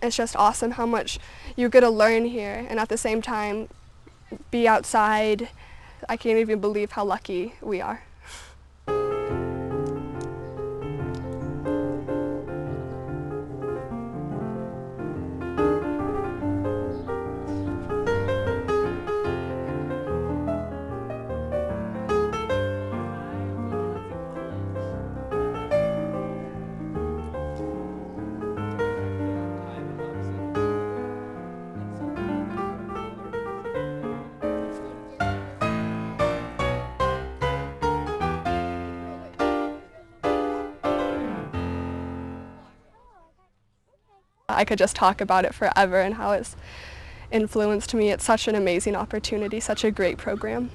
It's just awesome how much you get to learn here and at the same time be outside. I can't even believe how lucky we are. I could just talk about it forever and how it's influenced me. It's such an amazing opportunity, such a great program.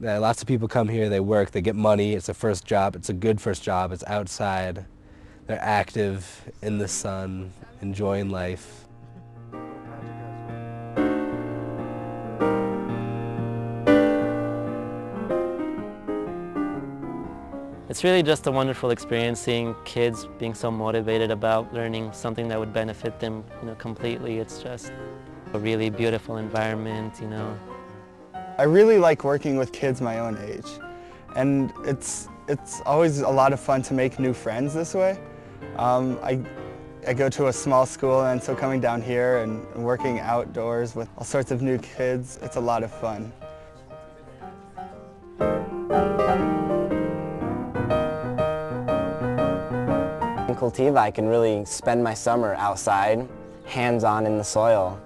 Yeah, lots of people come here, they work, they get money, it's a first job, it's a good first job, it's outside, they're active in the sun, enjoying life. It's really just a wonderful experience seeing kids being so motivated about learning something that would benefit them, completely. It's just a really beautiful environment, I really like working with kids my own age, and it's always a lot of fun to make new friends this way. I go to a small school, and so coming down here and working outdoors with all sorts of new kids, it's a lot of fun. In Cultiva, I can really spend my summer outside, hands-on in the soil,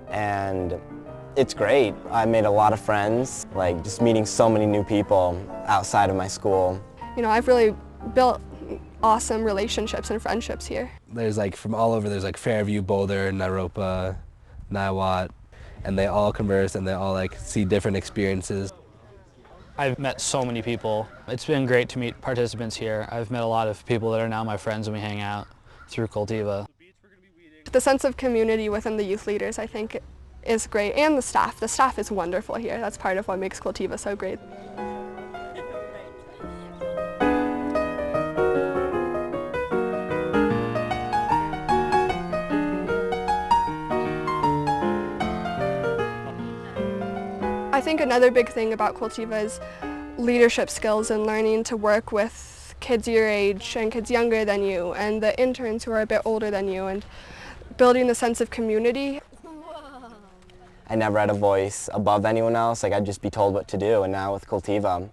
and it's great. I made a lot of friends, like just meeting so many new people outside of my school. I've really built awesome relationships and friendships here. There's from all over, there's Fairview, Boulder, Naropa, Niwot, and they all converse and they all see different experiences. I've met so many people. It's been great to meet participants here. I've met a lot of people that are now my friends and we hang out through Cultiva. The sense of community within the youth leaders, I think, is great, and the staff. The staff is wonderful here. That's part of what makes Cultiva so great. I think another big thing about Cultiva is leadership skills and learning to work with kids your age and kids younger than you and the interns who are a bit older than you, and building the sense of community. I never had a voice above anyone else, I'd just be told what to do, and now with Cultiva,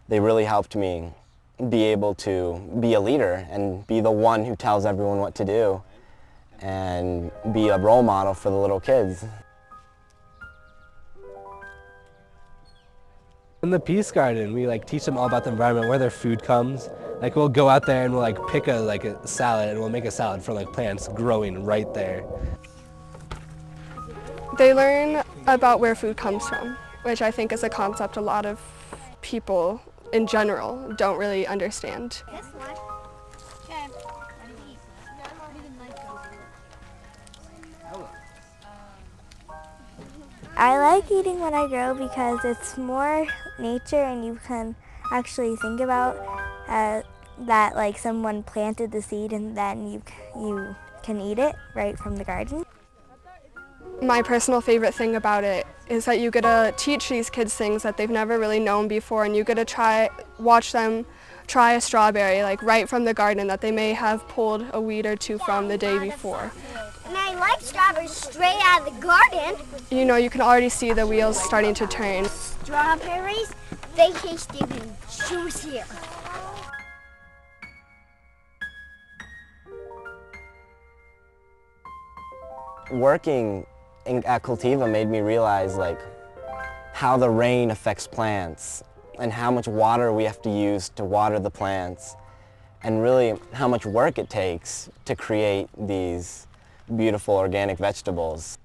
they really helped me be able to be a leader and be the one who tells everyone what to do and be a role model for the little kids. In the Peace Garden, we teach them all about the environment, where their food comes. We'll go out there and we'll pick a salad, and we'll make a salad from plants growing right there. They learn about where food comes from, which I think is a concept a lot of people in general don't really understand. I like eating what I grow because it's more nature and you can actually think about that someone planted the seed and then you can eat it right from the garden. My personal favorite thing about it is that you get to teach these kids things that they've never really known before, and you get to watch them try a strawberry right from the garden that they may have pulled a weed or two from the day before. And I like strawberries straight out of the garden. You can already see the wheels starting to turn. Strawberries, they taste even juicier. Working at Cultiva made me realize how the rain affects plants and how much water we have to use to water the plants, and really how much work it takes to create these beautiful organic vegetables.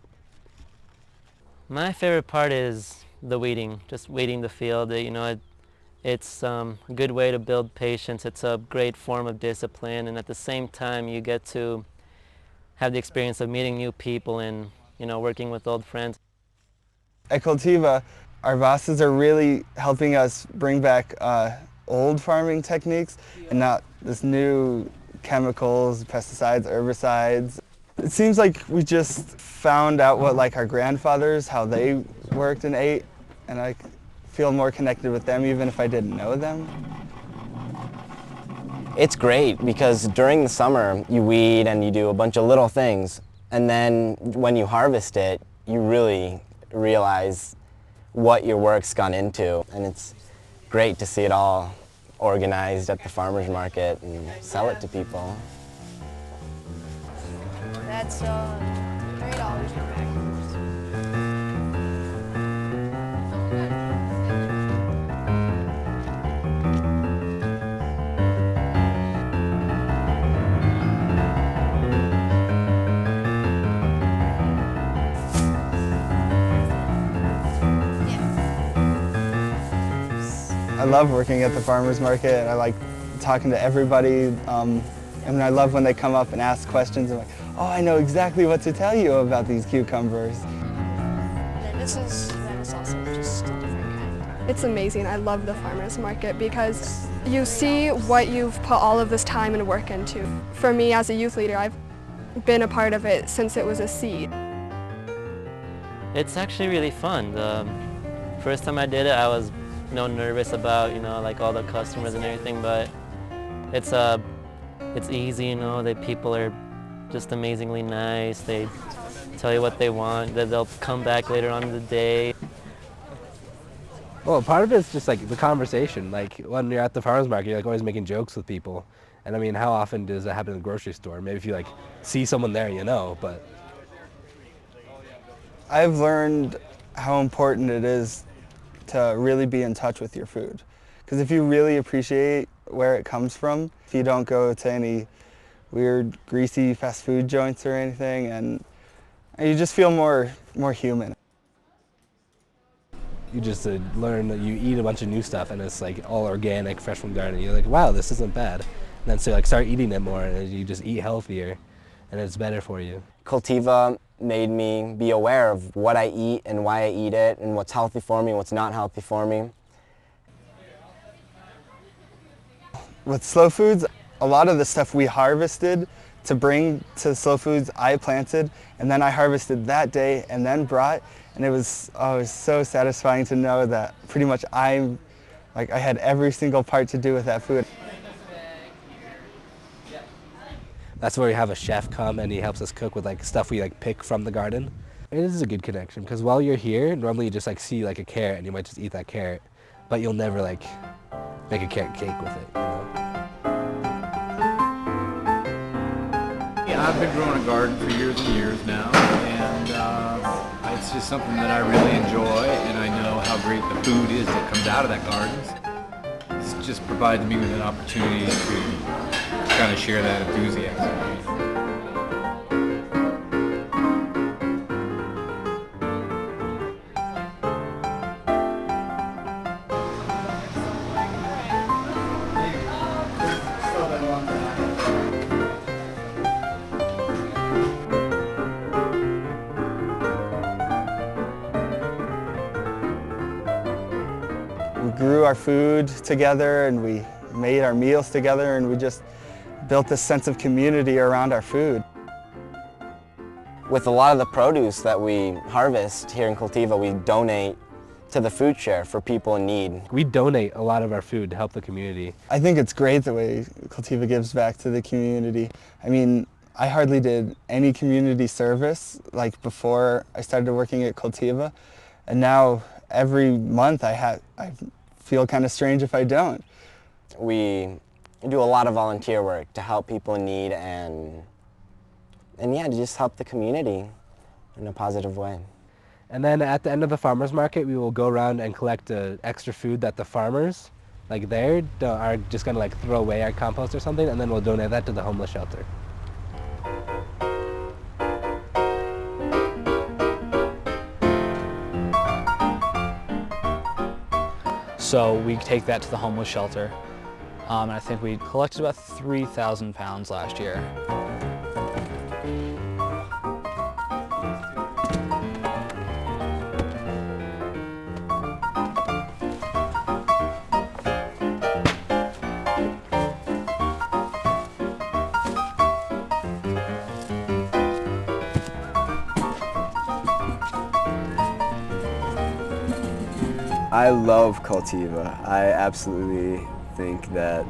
My favorite part is the weeding, just weeding the field. It's a good way to build patience. It's a great form of discipline, and at the same time you get to have the experience of meeting new people and working with old friends. At Cultiva, our bosses are really helping us bring back old farming techniques and not this new chemicals, pesticides, herbicides. It seems like we just found out what like our grandfathers, how they worked and ate, and I feel more connected with them even if I didn't know them. It's great because during the summer you weed and you do a bunch of little things, and then when you harvest it, you really realize what your work's gone into, and it's great to see it all organized at the farmer's market and sell it to people. That's $3. I love working at the farmer's market, and I like talking to everybody. And I love when they come up and ask questions. I'm like, oh, I know exactly what to tell you about these cucumbers. And this is also just a different kind. It's amazing. I love the farmer's market because you see what you've put all of this time and work into. For me as a youth leader, I've been a part of it since it was a seed. It's actually really fun. The first time I did it, I was nervous about like all the customers and everything, but it's easy. The people are just amazingly nice. They tell you what they want. That they'll come back later on in the day. Well, part of it's just like the conversation. Like when you're at the farmer's market, you're like always making jokes with people. And I mean, how often does that happen in the grocery store? Maybe if you like see someone there, but. I've learned how important it is to really be in touch with your food. Because if you really appreciate where it comes from, if you don't go to any weird greasy fast food joints or anything, and you just feel more human. You just learn that you eat a bunch of new stuff and it's like all organic, fresh from garden. You're like, wow, this isn't bad. And then so like start eating it more and you just eat healthier and it's better for you. Cultiva made me be aware of what I eat and why I eat it and what's healthy for me and what's not healthy for me. With slow foods, a lot of the stuff we harvested to bring to slow foods I planted, and then I harvested that day and then brought, and it was so satisfying to know that pretty much I had every single part to do with that food. That's where we have a chef come and he helps us cook with like stuff we like pick from the garden. It is a good connection because while you're here, normally you just like see like a carrot and you might just eat that carrot, but you'll never like make a carrot cake with it. Yeah, I've been growing a garden for years and years now, and it's just something that I really enjoy, and I know how great the food is that comes out of that garden. It's just provided me with an opportunity to kind of share that enthusiasm. We grew our food together and we made our meals together, and we just built this sense of community around our food. With a lot of the produce that we harvest here in Cultiva, we donate to the food share for people in need. We donate a lot of our food to help the community. I think it's great the way Cultiva gives back to the community. I mean, I hardly did any community service like before I started working at Cultiva, and now every month I feel kind of strange if I don't. We do a lot of volunteer work to help people in need and yeah, to just help the community in a positive way. And then at the end of the farmer's market, we will go around and collect extra food that the farmers, like there, are just gonna like throw away our compost or something, and then we'll donate that to the homeless shelter. So we take that to the homeless shelter. And I think we collected about 3,000 pounds last year. I love Cultiva. I absolutely think that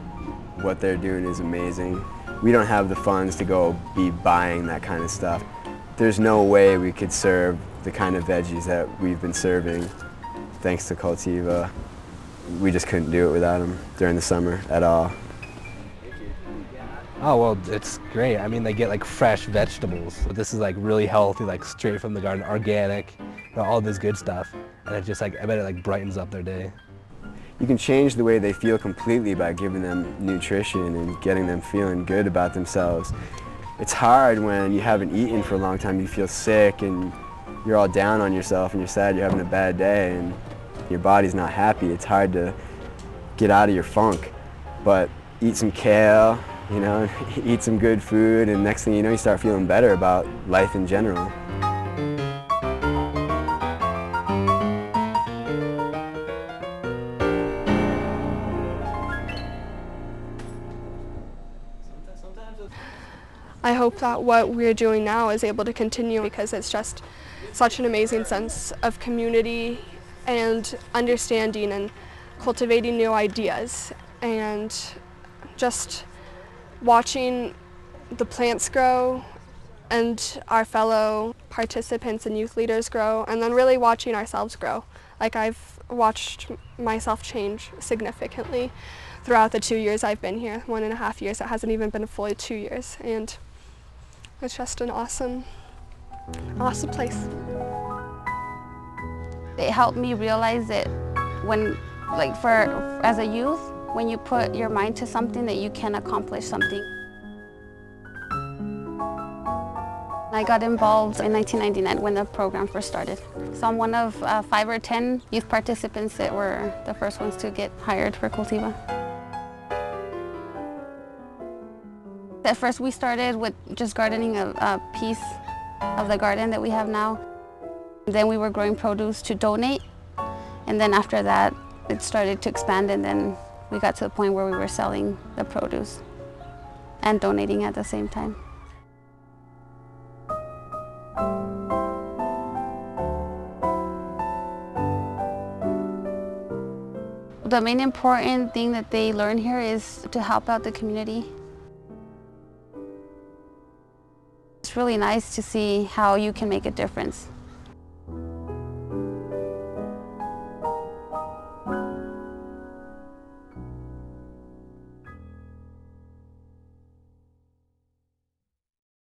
what they're doing is amazing. We don't have the funds to go be buying that kind of stuff. There's no way we could serve the kind of veggies that we've been serving thanks to Cultiva. We just couldn't do it without them during the summer at all. Oh, well, it's great. I mean, they get like fresh vegetables. This is like really healthy, like straight from the garden, organic, you know, all this good stuff. And it just like, I bet it like brightens up their day. You can change the way they feel completely by giving them nutrition and getting them feeling good about themselves. It's hard when you haven't eaten for a long time, you feel sick and you're all down on yourself and you're sad, you're having a bad day and your body's not happy. It's hard to get out of your funk. But eat some kale, you know, eat some good food, and next thing you know, you start feeling better about life in general. I hope that what we're doing now is able to continue because it's just such an amazing sense of community and understanding and cultivating new ideas and just watching the plants grow and our fellow participants and youth leaders grow, and then really watching ourselves grow. Like I've watched myself change significantly throughout the 2 years I've been here, 1.5 years. It hasn't even been fully 2 years, and it's just an awesome place. It helped me realize that when, as a youth, when you put your mind to something, that you can accomplish something. I got involved in 1999 when the program first started. So I'm one of 5 or 10 youth participants that were the first ones to get hired for Cultiva. At first we started with just gardening a piece of the garden that we have now. Then we were growing produce to donate, and then after that it started to expand, and then we got to the point where we were selling the produce and donating at the same time. The main important thing that they learn here is to help out the community. It's really nice to see how you can make a difference.